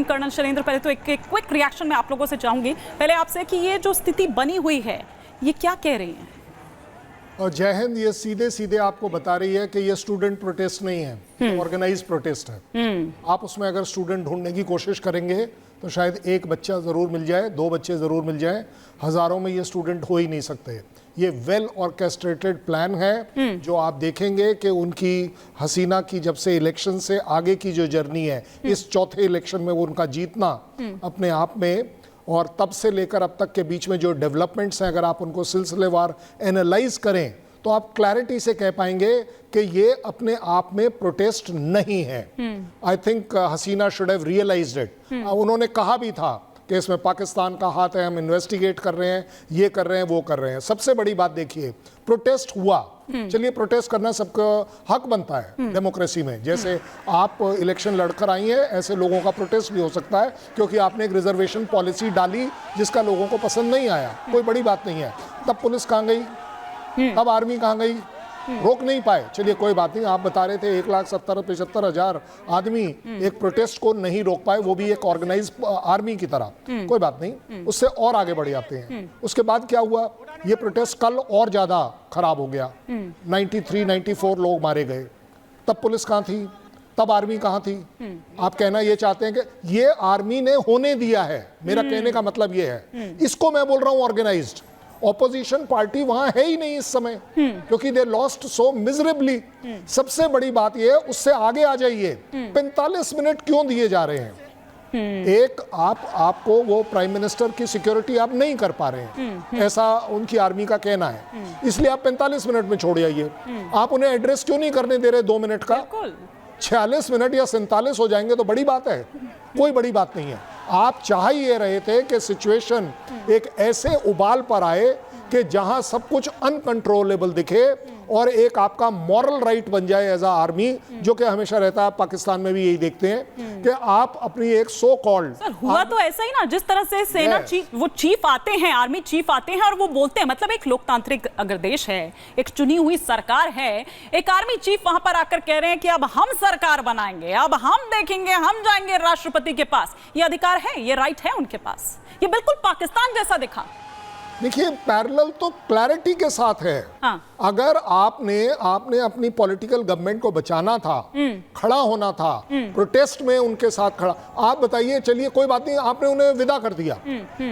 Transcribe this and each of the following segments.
Colonel Shailendra, पहले तो एक क्विक रिएक्शन मैं आप लोगों से चाहूंगी, पहले आपसे कि ये जो स्थिति बनी हुई है ये क्या कह रही है? और जय हिंद, ये सीधे सीधे आपको बता रही है कि ये स्टूडेंट प्रोटेस्ट नहीं है, ऑर्गेनाइज प्रोटेस्ट है। आप उसमें अगर स्टूडेंट ढूंढने की कोशिश करेंगे तो शायद एक बच्चा ज़रूर मिल जाए, 2 बच्चे ज़रूर मिल जाए, हज़ारों में ये स्टूडेंट हो ही नहीं सकते। ये वेल ऑर्केस्ट्रेटेड प्लान है जो आप देखेंगे कि उनकी हसीना की जब से इलेक्शन से आगे की जो जर्नी है, इस चौथे इलेक्शन में वो उनका जीतना अपने आप में, और तब से लेकर अब तक के बीच में जो डेवलपमेंट्स हैं, अगर आप उनको सिलसिलेवार एनालाइज करें तो आप क्लैरिटी से कह पाएंगे कि ये अपने आप में प्रोटेस्ट नहीं है। I think Hasina should have realised it. उन्होंने कहा भी था कि इसमें पाकिस्तान का हाथ है, हम इन्वेस्टिगेट कर रहे हैं, ये कर रहे हैं, वो कर रहे हैं। सबसे बड़ी बात देखिए, प्रोटेस्ट हुआ, चलिए प्रोटेस्ट करना सबका हक बनता है डेमोक्रेसी में। जैसे आप इलेक्शन लड़कर आई हैं, ऐसे लोगों का प्रोटेस्ट भी हो सकता है क्योंकि आपने एक रिजर्वेशन पॉलिसी डाली जिसका लोगों को पसंद नहीं आया, कोई बड़ी बात नहीं है। तब पुलिस कहाँ गई, तब आर्मी कहाँ गई, रोक नहीं पाए। चलिए कोई बात नहीं, आप बता रहे थे 1,70,75,000 आदमी एक प्रोटेस्ट को नहीं रोक पाए, वो भी एक ऑर्गेनाइज आर्मी की तरह, कोई बात नहीं, उससे और आगे बढ़ जाते हैं। उसके बाद क्या हुआ, ये प्रोटेस्ट कल और ज्यादा खराब हो गया, 93-94 लोग मारे गए। तब पुलिस कहाँ थी, तब आर्मी कहाँ थी? आप कहना ये चाहते हैं कि ये आर्मी ने होने दिया है, मेरा कहने का मतलब ये है। इसको मैं बोल रहा हूं ऑर्गेनाइज्ड। ऑपोजिशन पार्टी वहां है ही नहीं इस समय क्योंकि दे लॉस्ट सो मिजरेबली। सबसे बड़ी बात ये है, उससे आगे आ जाइए, 45 मिनट क्यों दिए जा रहे हैं? एक आपको वो प्राइम मिनिस्टर की सिक्योरिटी आप नहीं कर पा रहे हैं, ऐसा उनकी आर्मी का कहना है, इसलिए आप 45 मिनट में छोड़ जाइए। आप उन्हें एड्रेस क्यों नहीं करने दे रहे 2 मिनट का? 46 मिनट या 47 हो जाएंगे तो बड़ी बात है, कोई बड़ी बात नहीं है। आप चाह ये रहे थे कि सिचुएशन एक ऐसे उबाल पर आए कि जहां सब कुछ अनकंट्रोलेबल दिखे और एक आपका मॉरल राइट बन जाए एज अ आर्मी, जो कि हमेशा रहता है। पाकिस्तान में भी यही देखते हैं कि आप अपनी एक सो कॉल्ड, हुआ तो ऐसा ही ना, जिस तरह से सेना चीफ, वो चीफ आते हैं, आर्मी चीफ आते हैं और वो बोलते हैं, मतलब एक लोकतांत्रिक अगर देश है, एक चुनी हुई सरकार है, एक आर्मी चीफ वहां पर आकर कह रहे हैं कि अब हम सरकार बनाएंगे, अब हम देखेंगे, हम जाएंगे राष्ट्रपति के पास। ये अधिकार है, ये राइट है उनके पास। ये बिल्कुल पाकिस्तान जैसा दिखा। देखिए पैरेलल तो क्लैरिटी के साथ है। हाँ। अगर आपने अपनी पॉलिटिकल गवर्नमेंट को बचाना था, खड़ा होना था, प्रोटेस्ट में उनके साथ खड़ा, आप बताइए, चलिए कोई बात नहीं, आपने उन्हें विदा कर दिया,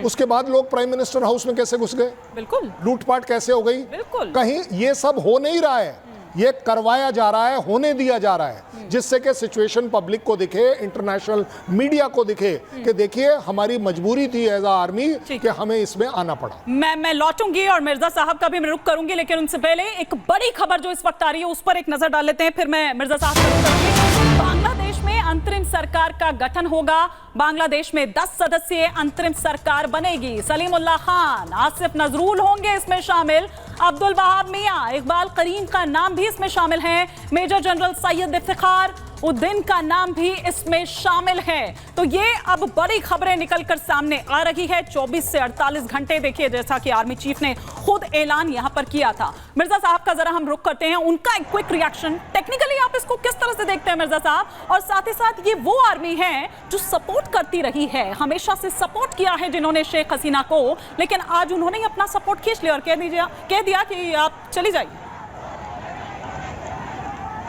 उसके बाद लोग प्राइम मिनिस्टर हाउस में कैसे घुस गए? बिल्कुल। लूटपाट कैसे हो गई? बिल्कुल। कहीं ये सब हो नहीं रहा है, ये करवाया जा रहा है, होने दिया जा रहा है, जिससे कि सिचुएशन पब्लिक को दिखे, इंटरनेशनल मीडिया को दिखे कि देखिए हमारी मजबूरी थी एज अ आर्मी कि हमें इसमें आना पड़ा। मैं लौटूंगी और मिर्जा साहब का भी मैं रुख करूंगी, लेकिन उनसे पहले एक बड़ी खबर जो इस वक्त आ रही है उस पर एक नजर डाल लेते हैं, फिर मैं मिर्जा साहब का रुख करूंगी। बांग्लादेश में अंतरिम सरकार का गठन होगा। बांग्लादेश में 10 सदस्यीय अंतरिम सरकार बनेगी। सलीमुल्लाह खान, आसिफ नजरुल होंगे इसमें शामिल, अब्दुल वहाब मियां, इकबाल करीम का नाम भी इसमें शामिल है, मेजर जनरल सैयद इफ्तिखार उद्दीन का नाम भी इसमें शामिल है। तो ये अब बड़ी खबरें निकलकर सामने आ रही है। 24 से 48 घंटे देखिए, जैसा कि आर्मी चीफ ने खुद ऐलान यहां पर किया था। मिर्जा साहब का जरा हम रुख करते हैं, उनका एक क्विक रिएक्शन। टेक्निकली आप इसको किस तरह से देखते हैं मिर्जा साहब? और साथ ही साथ ये वो आर्मी है जो सपोर्ट करती रही है, हमेशा से सपोर्ट किया है जिन्होंने शेख हसीना को, लेकिन आज उन्होंने ही अपना सपोर्ट खींच लिया और कह दिया कि आप चली जाइए।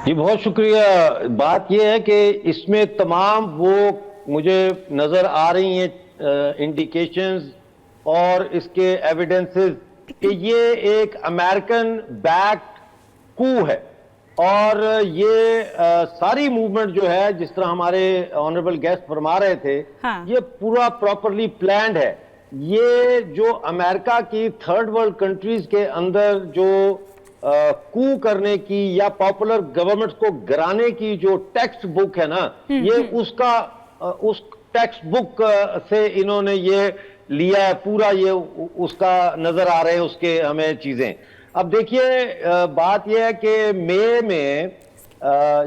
जी बहुत शुक्रिया। बात यह है कि इसमें तमाम वो मुझे नजर आ रही हैं इंडिकेशंस और इसके एविडेंसेस कि ये एक अमेरिकन बैक्ड कू है, और ये सारी मूवमेंट जो है, जिस तरह हमारे ऑनरेबल गेस्ट फरमा रहे थे, हाँ। ये पूरा प्रॉपरली प्लान्ड है। ये जो अमेरिका की थर्ड वर्ल्ड कंट्रीज के अंदर जो कू करने की या पॉपुलर गवर्नमेंट को गिराने की जो टेक्स्ट बुक है ना, ये उस टेक्स्ट बुक से इन्होंने ये लिया है पूरा, ये उसका नजर आ रहे हैं उसके हमें चीजें। अब देखिए बात यह है कि मई में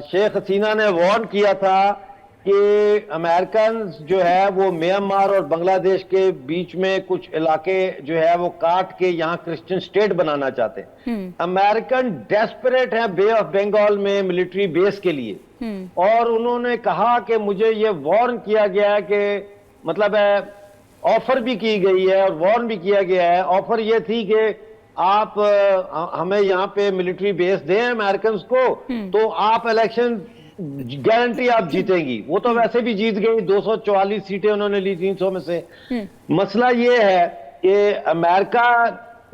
शेख हसीना ने वार्न किया था कि अमेरिकन जो है वो म्यांमार और बांग्लादेश के बीच में कुछ इलाके जो है वो काट के यहाँ क्रिश्चियन स्टेट बनाना चाहते हैं। अमेरिकन डेस्परेट है बे ऑफ बंगाल में मिलिट्री बेस के लिए, और उन्होंने कहा कि मुझे ये वार्न किया गया है कि मतलब है ऑफर भी की गई है और वार्न भी किया गया है। ऑफर ये थी कि आप हमें यहाँ पे मिलिट्री बेस दें अमेरिकन को, तो आप इलेक्शन गारंटी आप जीतेंगी। वो तो वैसे भी जीत गई, 244 सीटें उन्होंने ली 300 में से। मसला ये है कि अमेरिका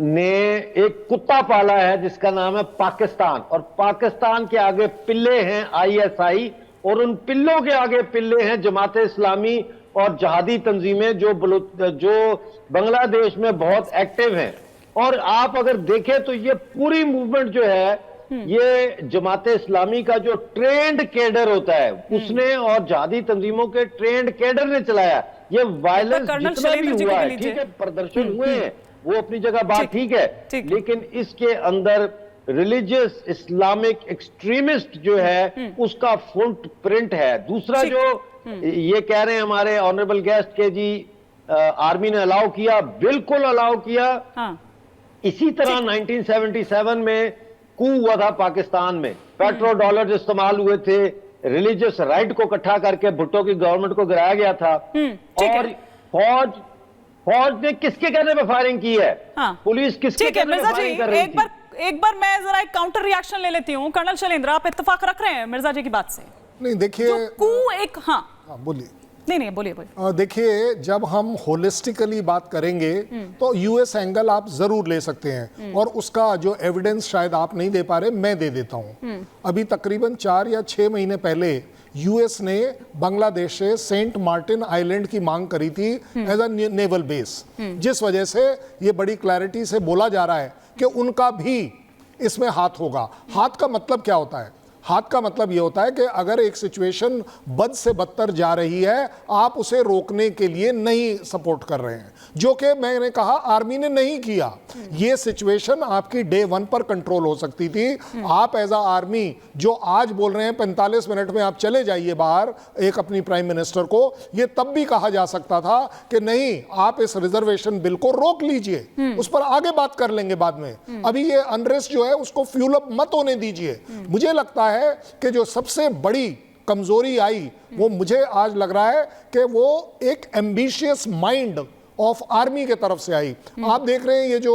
ने एक कुत्ता पाला है जिसका नाम है पाकिस्तान, और पाकिस्तान के आगे पिल्ले हैं ISI, और उन पिल्लों के आगे पिल्ले हैं जमात इस्लामी और जहादी तंजीमें जो बांग्लादेश में बहुत एक्टिव हैं। और आप अगर देखें तो ये पूरी मूवमेंट जो है ये जमात इस्लामी का जो ट्रेंड कैडर होता है उसने और जहादी तंजीमों के ट्रेंड कैडर ने चलाया। ये वायलेंस जितना भी हुआ है, ठीक है, प्रदर्शन हुए हैं, वो अपनी जगह बात ठीक है, लेकिन इसके अंदर रिलीजियस इस्लामिक एक्सट्रीमिस्ट जो है उसका फुटप्रिंट है। दूसरा जो ये कह रहे हैं हमारे ऑनरेबल गेस्ट के जी आर्मी ने अलाउ किया, बिल्कुल अलाउ किया। इसी तरह 1977 में कू हुआ था पाकिस्तान में, पेट्रो डॉलर इस्तेमाल हुए थे, रिलीजियस राइट को इकट्ठा करके भुट्टो की गवर्नमेंट को गिराया गया था। और फौज ने किसके कहने पे फायरिंग की है? पुलिस किसके कहने पे फायरिंग कर रही थी? एक बार मैं जरा एक काउंटर रिएक्शन ले लेती हूँ। कर्नल शैलेंद्र, आप इत्तेफाक रख रहे हैं मिर्जा जी की बात से? नहीं, देखिए बोलिए। नहीं बोलिए। देखिए, जब हम होलिस्टिकली बात करेंगे तो यूएस एंगल आप जरूर ले सकते हैं, और उसका जो एविडेंस शायद आप नहीं दे पा रहे, मैं दे देता हूं। अभी तकरीबन 4 या 6 महीने पहले यूएस ने बांग्लादेश से सेंट मार्टिन आइलैंड की मांग करी थी एज अ नेवल बेस, जिस वजह से ये बड़ी क्लैरिटी से बोला जा रहा है कि उनका भी इसमें हाथ होगा। हाथ का मतलब क्या होता है? हाथ का मतलब यह होता है कि अगर एक सिचुएशन बद से बदतर जा रही है, आप उसे रोकने के लिए नहीं सपोर्ट कर रहे हैं, जो कि मैंने कहा आर्मी ने नहीं किया। ये सिचुएशन आपकी डे 1 पर कंट्रोल हो सकती थी। आप एज अ आर्मी जो आज बोल रहे हैं 45 मिनट में आप चले जाइए बाहर एक अपनी प्राइम मिनिस्टर को, ये तब भी कहा जा सकता था कि नहीं, आप इस रिजर्वेशन बिल को रोक लीजिए, उस पर आगे बात कर लेंगे बाद में। अभी ये अनरेस्ट जो है उसको फ्यूल अप मत होने दीजिए। मुझे लगता है कि जो सबसे बड़ी कमजोरी आई वो मुझे आज लग रहा है कि वो एक एम्बिशियस माइंड ऑफ आर्मी के तरफ से आई। आप देख रहे हैं ये जो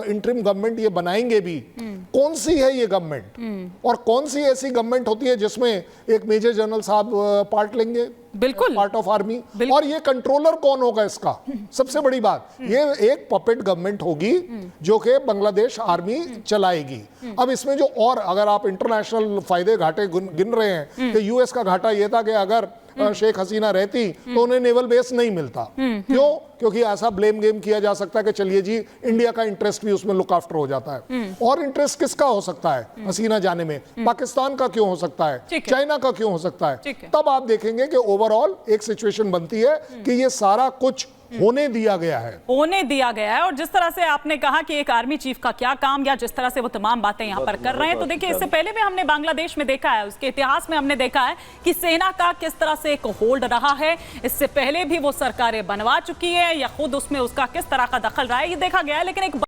इंटरिम गवर्नमेंट ये बनाएंगे भी, कौन सी है ये गवर्नमेंट, और कौन सी ऐसी गवर्नमेंट होती है जिसमें एक मेजर जनरल साहब पार्ट लेंगे, बिल्कुल पार्ट ऑफ आर्मी, और ये कंट्रोलर कौन होगा इसका? सबसे बड़ी बात, ये एक पपेट गवर्नमेंट होगी जो कि बांग्लादेश आर्मी चलाएगी। अब इसमें जो और अगर आप इंटरनेशनल फायदे घाटे गिन रहे हैं कि यूएस का घाटा ये था कि अगर शेख हसीना रहती तो उन्हें नेवल बेस नहीं मिलता। क्यों? क्योंकि ऐसा ब्लेम गेम किया जा सकता है कि चलिए जी इंडिया का इंटरेस्ट भी उसमें लुक आफ्टर हो जाता है। और इंटरेस्ट किसका हो सकता है हसीना जाने में? पाकिस्तान का क्यों हो सकता है? चाइना का क्यों हो सकता है? तब आप देखेंगे कि ओवरऑल एक सिचुएशन बनती है कि ये सारा कुछ होने दिया गया है। और जिस तरह से आपने कहा कि एक आर्मी चीफ का क्या काम, या जिस तरह से वो तमाम बातें यहां पर कर रहे हैं, तो देखिए इससे पहले भी हमने बांग्लादेश में देखा है, उसके इतिहास में हमने देखा है कि सेना का किस तरह से एक होल्ड रहा है। इससे पहले भी वो सरकारें बनवा चुकी है या खुद उसमें उसका किस तरह का दखल रहा है, ये देखा गया है। लेकिन एक